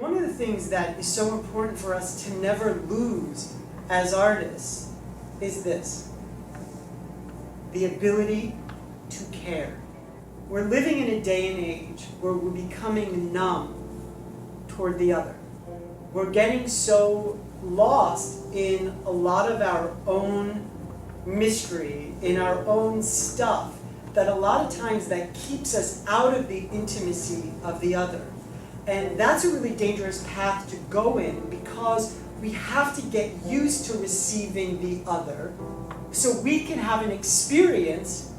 One of the things that is so important for us to never lose as artists is this: the ability to care. We're living in a day and age where we're becoming numb toward the other. We're getting so lost in a lot of our own mystery, in our own stuff, that a lot of times that keeps us out of the intimacy of the other. And that's a really dangerous path to go in, because we have to get used to receiving the other so we can have an experience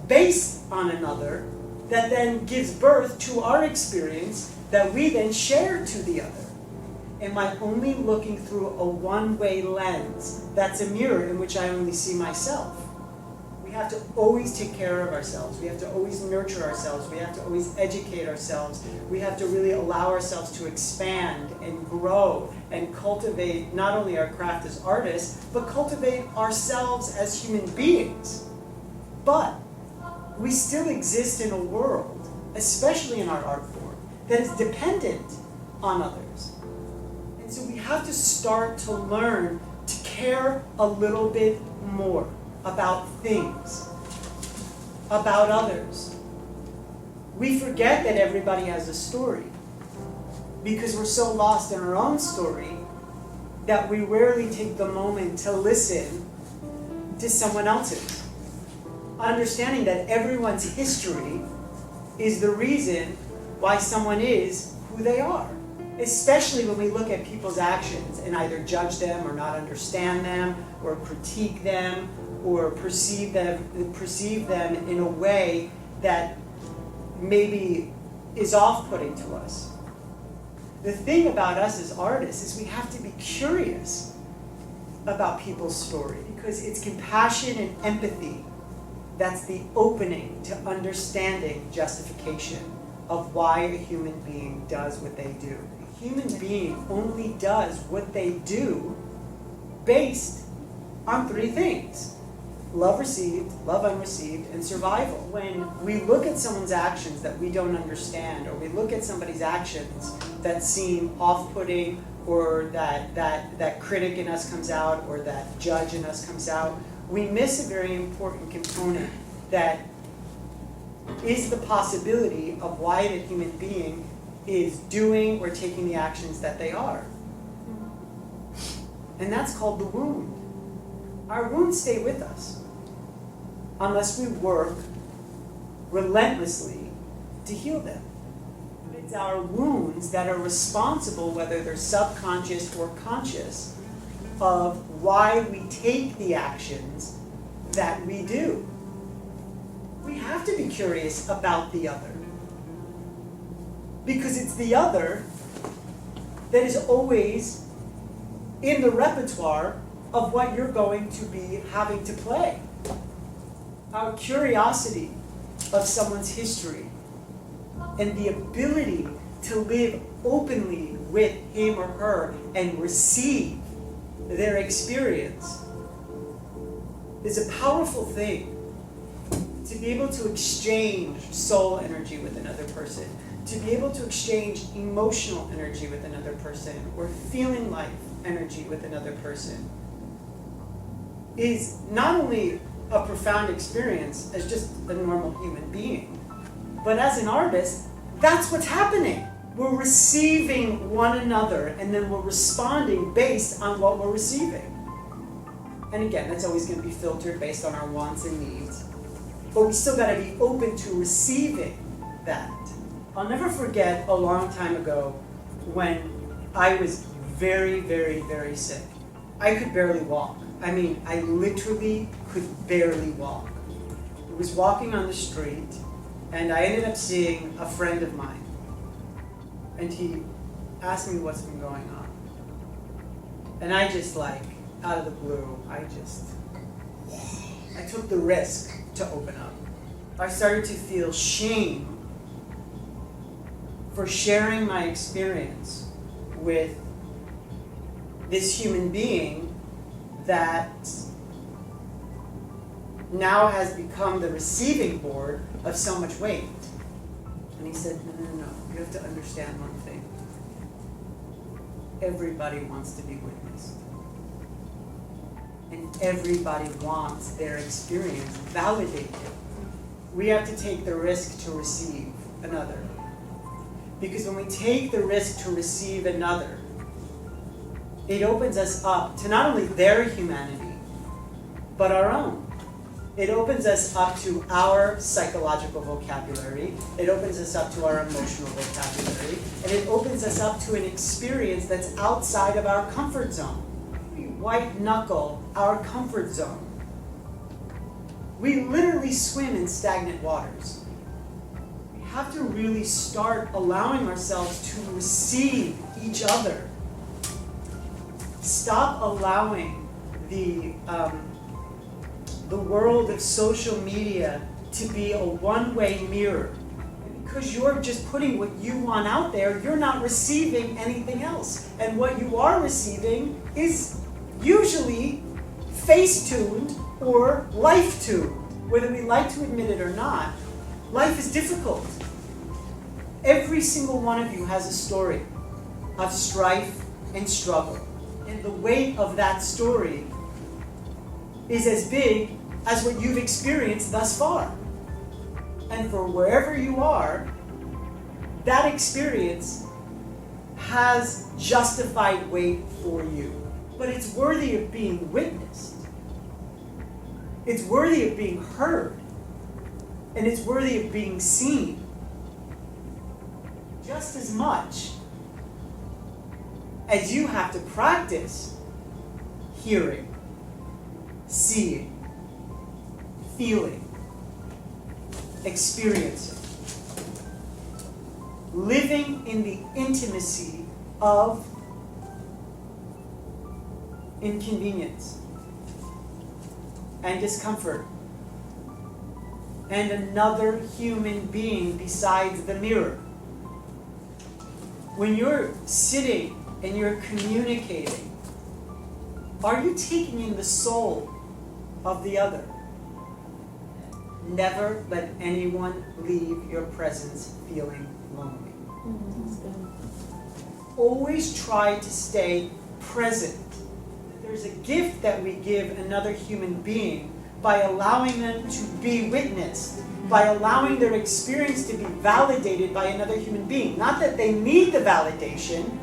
based on another that then gives birth to our experience that we then share to the other. Am I only looking through a one-way lens that's a mirror in which I only see myself? We have to always take care of ourselves. We have to always nurture ourselves. We have to always educate ourselves. We have to really allow ourselves to expand and grow and cultivate not only our craft as artists, but cultivate ourselves as human beings. But we still exist in a world, especially in our art form, that is dependent on others. And so we have to start to learn to care a little bit more about things, about others. We forget that everybody has a story because we're so lost in our own story that we rarely take the moment to listen to someone else's. Understanding that everyone's history is the reason why someone is who they are. Especially when we look at people's actions and either judge them or not understand them or critique them or perceive them in a way that maybe is off-putting to us. The thing about us as artists is we have to be curious about people's story, because it's compassion and empathy that's the opening to understanding justification of why a human being does what they do. A human being only does what they do based on three things: love received, love unreceived, and survival. When we look at someone's actions that we don't understand, or we look at somebody's actions that seem off-putting, or that critic in us comes out, or that judge in us comes out, we miss a very important component that is the possibility of why the human being is doing or taking the actions that they are. And that's called the wound. Our wounds stay with us unless we work relentlessly to heal them. It's our wounds that are responsible, whether they're subconscious or conscious, of why we take the actions that we do. We have to be curious about the other, because it's the other that is always in the repertoire of what you're going to be having to play. Our curiosity of someone's history and the ability to live openly with him or her and receive their experience is a powerful thing. To be able to exchange soul energy with another person, to be able to exchange emotional energy with another person, or feeling life energy with another person, is not only a profound experience as just a normal human being, but as an artist, that's what's happening. We're receiving one another, and then we're responding based on what we're receiving. And again, that's always going to be filtered based on our wants and needs. But we still got to be open to receiving that. I'll never forget a long time ago when I was very, very, very sick. I could barely walk. I mean, I literally could barely walk. I was walking on the street, and I ended up seeing a friend of mine. And he asked me what's been going on. And I just, like, out of the blue, I took the risk to open up. I started to feel shame for sharing my experience with this human being that now has become the receiving board of so much weight. And he said, no, you have to understand one thing. everybody wants to be witnessed. And everybody wants their experience validated. We have to take the risk to receive another. Because when we take the risk to receive another, it opens us up to not only their humanity, but our own. It opens us up to our psychological vocabulary. It opens us up to our emotional vocabulary. And it opens us up to an experience that's outside of our comfort zone. We white knuckle our comfort zone. We literally swim in stagnant waters. We have to really start allowing ourselves to receive each other. Stop allowing the world of social media to be a one-way mirror. Because you're just putting what you want out there, you're not receiving anything else. And what you are receiving is usually face-tuned or life-tuned. Whether we like to admit it or not, life is difficult. Every single one of you has a story of strife and struggle. And the weight of that story is as big as what you've experienced thus far. And for wherever you are, that experience has justified weight for you. But it's worthy of being witnessed. It's worthy of being heard. And it's worthy of being seen. Just as much as you have to practice hearing, seeing, feeling, experiencing, living in the intimacy of inconvenience and discomfort and another human being besides the mirror. When you're sitting and you're communicating, are you taking in the soul of the other? Never let anyone leave your presence feeling lonely. Always try to stay present. There's a gift that we give another human being by allowing them to be witnessed, by allowing their experience to be validated by another human being. Not that they need the validation,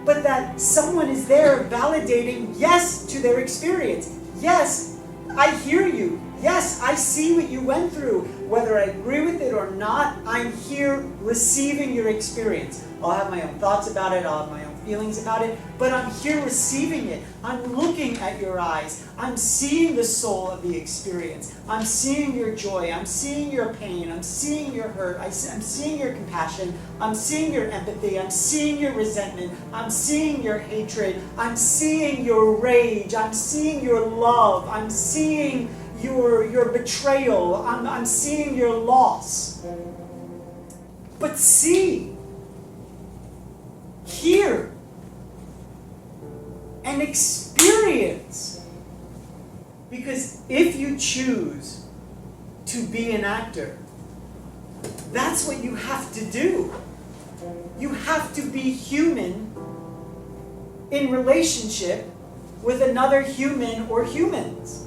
but that someone is there validating yes to their experience. Yes, I hear you. Yes, I see what you went through. Whether I agree with it or not, I'm here receiving your experience. I'll have my own thoughts about it, I'll have my own feelings about it, but I'm here receiving it. I'm looking at your eyes. I'm seeing the soul of the experience. I'm seeing your joy. I'm seeing your pain. I'm seeing your hurt. I'm seeing your compassion. I'm seeing your empathy. I'm seeing your resentment. I'm seeing your hatred. I'm seeing your rage. I'm seeing your love. I'm seeing your betrayal. I'm seeing your loss. But see, hear, and experience. Because if you choose to be an actor, that's what you have to do. You have to be human in relationship with another human or humans.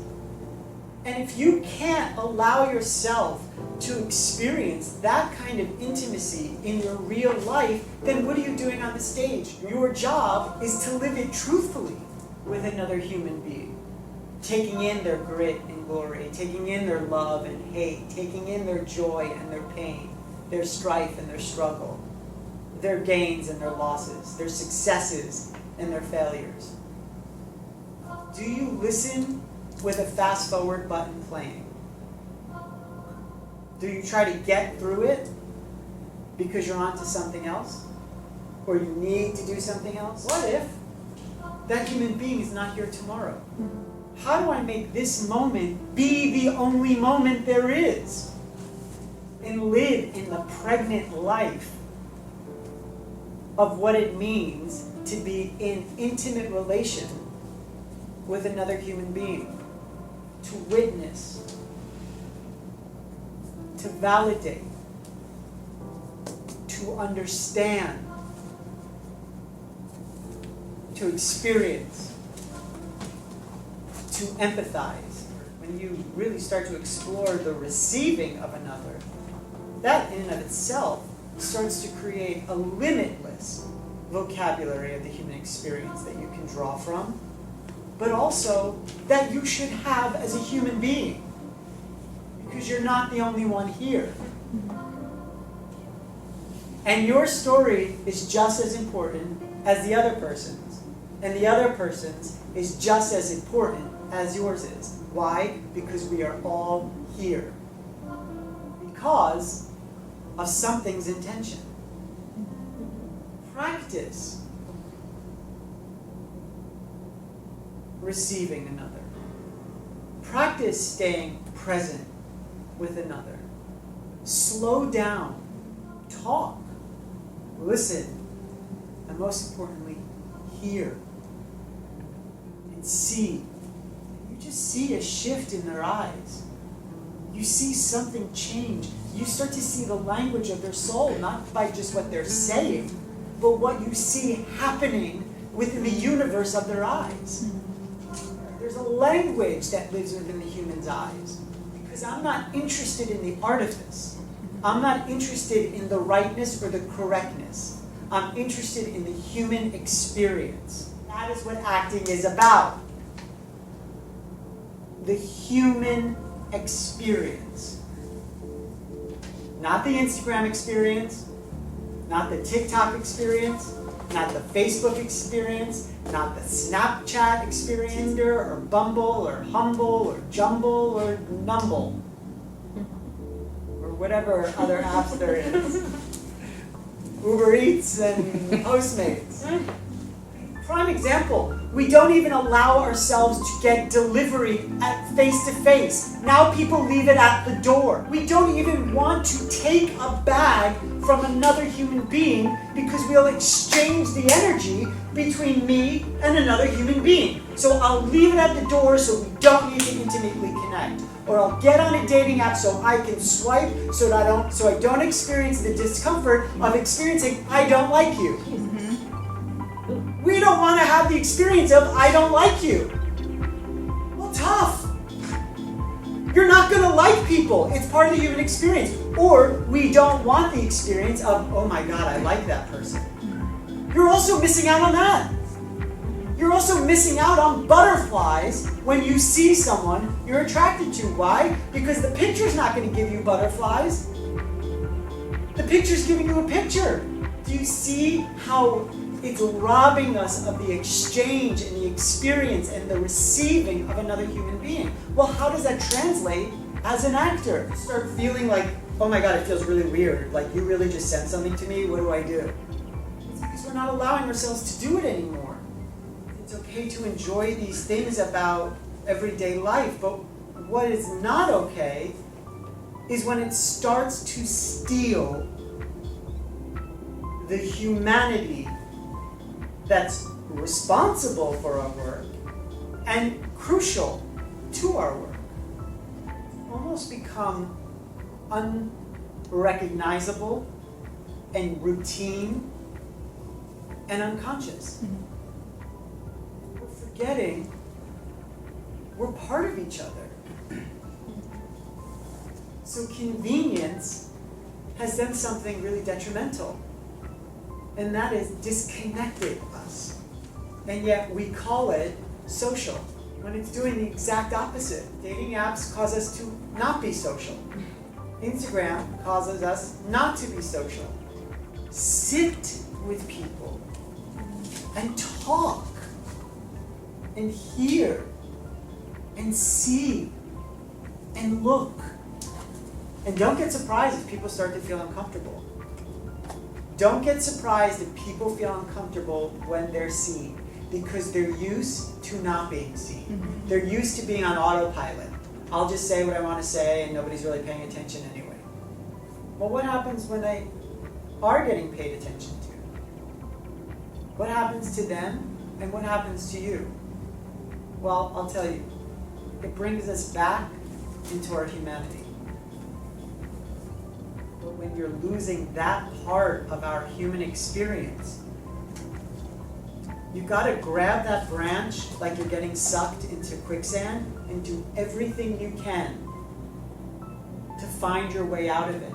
And if you can't allow yourself to experience that kind of intimacy in your real life, then what are you doing on the stage? Your job is to live it truthfully with another human being. Taking in their grit and glory, taking in their love and hate, taking in their joy and their pain, their strife and their struggle, their gains and their losses, their successes and their failures. Do you listen with a fast forward button playing? Do you try to get through it because you're on to something else? Or you need to do something else? What if that human being is not here tomorrow? How do I make this moment be the only moment there is? And live in the pregnant life of what it means to be in intimate relation with another human being. To witness, to validate, to understand, to experience, to empathize, when you really start to explore the receiving of another, that in and of itself starts to create a limitless vocabulary of the human experience that you can draw from, but also that you should have as a human being, because you're not the only one here. And your story is just as important as the other person's, and the other person's is just as important as yours is. Why? Because we are all here because of something's intention. Practice receiving another. Practice staying present with another. Slow down. Talk. Listen. And most importantly, hear. And see. You just see a shift in their eyes. You see something change. You start to see the language of their soul, not by just what they're saying, but what you see happening within the universe of their eyes. There's a language that lives within the human's eyes. Because I'm not interested in the artifice. I'm not interested in the rightness or the correctness. I'm interested in the human experience. That is what acting is about. The human experience. Not the Instagram experience, not the TikTok experience, not the Facebook experience, not the Snapchat experience, or Bumble, or Humble, or Jumble, or Numble, or whatever other apps there is. Uber Eats and Postmates. Prime example, we don't even allow ourselves to get delivery at face-to-face. Now people leave it at the door. We don't even want to take a bag from another human being because we'll exchange the energy between me and another human being. So I'll leave it at the door so we don't need to intimately connect. Or I'll get on a dating app so I can swipe so that I don't experience the discomfort of experiencing I don't like you. We don't want to have the experience of I don't like you. Well, tough. You're not going to like people. It's part of the human experience. Or we don't want the experience of, oh my God, I like that person. You're also missing out on that. You're also missing out on butterflies when you see someone you're attracted to. Why? Because the picture's not going to give you butterflies. The picture's giving you a picture. Do you see how it's robbing us of the exchange and the experience and the receiving of another human being? Well, how does that translate as an actor? Start feeling like, oh my God, it feels really weird. Like you really just said something to me, what do I do? It's because we're not allowing ourselves to do it anymore. It's okay to enjoy these things about everyday life, but what is not okay is when it starts to steal the humanity that's responsible for our work and crucial to our work. Almost become unrecognizable and routine and unconscious. We're forgetting we're part of each other. So convenience has done something really detrimental, and that is disconnected us. And yet we call it social, when it's doing the exact opposite. Dating apps cause us to not be social. Instagram causes us not to be social. Sit with people and talk and hear and see and look. And don't get surprised if people start to feel uncomfortable. Don't get surprised if people feel uncomfortable when they're seen, because they're used to not being seen. Mm-hmm. They're used to being on autopilot. I'll just say what I want to say and nobody's really paying attention anyway. Well, what happens when they are getting paid attention to? What happens to them and what happens to you? Well, I'll tell you. It brings us back into our humanity. But when you're losing that part of our human experience, You gotta grab that branch like you're getting sucked into quicksand and do everything you can to find your way out of it.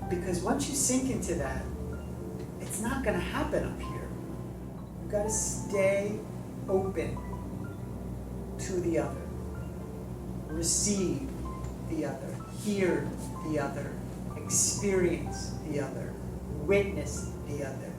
Because once you sink into that, it's not gonna happen up here. You gotta stay open to the other. Receive the other. Hear the other. Experience the other. Witness the other.